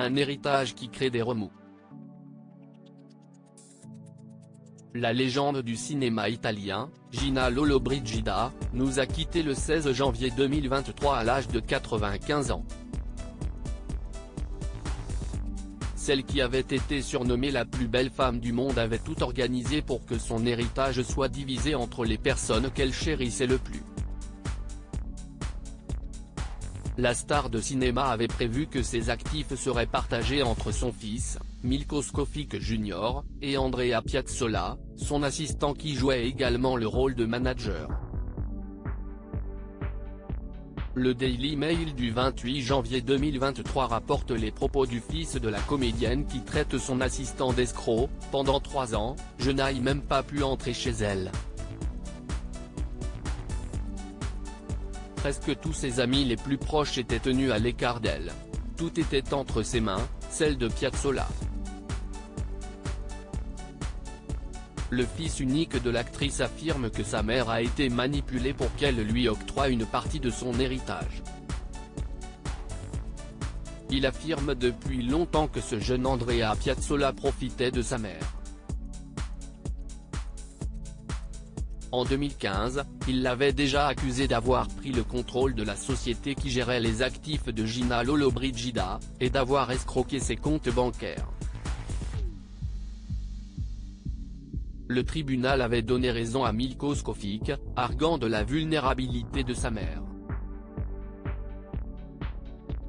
un héritage qui crée des remous. La légende du cinéma italien, Gina Lollobrigida, nous a quittés le 16 janvier 2023 à l'âge de 95 ans. Celle qui avait été surnommée la plus belle femme du monde avait tout organisé pour que son héritage soit divisé entre les personnes qu'elle chérissait le plus. La star de cinéma avait prévu que ses actifs seraient partagés entre son fils, Milko Škofić Jr., et Andrea Piazzolla, son assistant qui jouait également le rôle de manager. Le Daily Mail du 28 janvier 2023 rapporte les propos du fils de la comédienne qui traite son assistant d'escroc. « Pendant 3 ans, je n'ai même pas pu entrer chez elle. Presque tous ses amis les plus proches étaient tenus à l'écart d'elle. Tout était entre ses mains, celle de Piazzolla. » Le fils unique de l'actrice affirme que sa mère a été manipulée pour qu'elle lui octroie une partie de son héritage. Il affirme depuis longtemps que ce jeune Andrea Piazzolla profitait de sa mère. En 2015, il l'avait déjà accusé d'avoir pris le contrôle de la société qui gérait les actifs de Gina Lollobrigida, et d'avoir escroqué ses comptes bancaires. Le tribunal avait donné raison à Milko Škofić, arguant de la vulnérabilité de sa mère.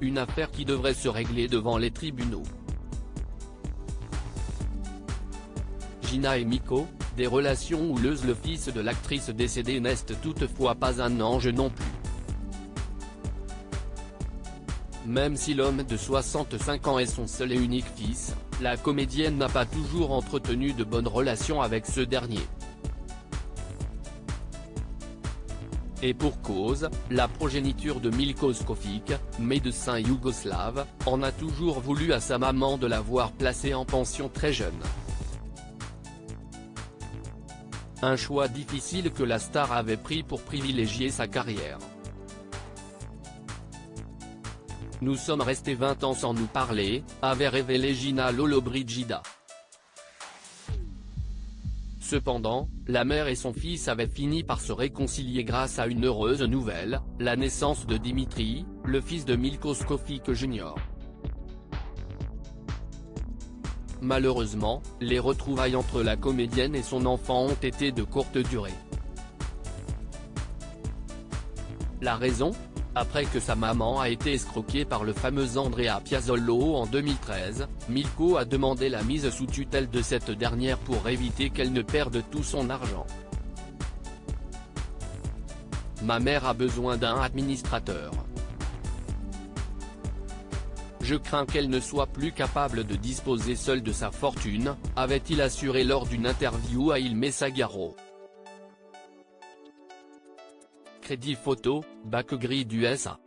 Une affaire qui devrait se régler devant les tribunaux. Gina et Milko, des relations houleuses. Le fils de l'actrice décédée n'est toutefois pas un ange non plus. Même si l'homme de 65 ans est son seul et unique fils, la comédienne n'a pas toujours entretenu de bonnes relations avec ce dernier. Et pour cause, la progéniture de Milko Škofić, médecin yougoslave, en a toujours voulu à sa maman de l'avoir placé en pension très jeune. Un choix difficile que la star avait pris pour privilégier sa carrière. Nous sommes restés 20 ans sans nous parler, avait révélé Gina Lollobrigida. Cependant, la mère et son fils avaient fini par se réconcilier grâce à une heureuse nouvelle, la naissance de Dimitri, le fils de Milko Škofić Jr. Malheureusement, les retrouvailles entre la comédienne et son enfant ont été de courte durée. La raison ? Après que sa maman a été escroquée par le fameux Andrea Piazzolla en 2013, Milko a demandé la mise sous tutelle de cette dernière pour éviter qu'elle ne perde tout son argent. « Ma mère a besoin d'un administrateur. Je crains qu'elle ne soit plus capable de disposer seule de sa fortune », avait-il assuré lors d'une interview à Il Messaggero. Crédit photo, Back Grid USA.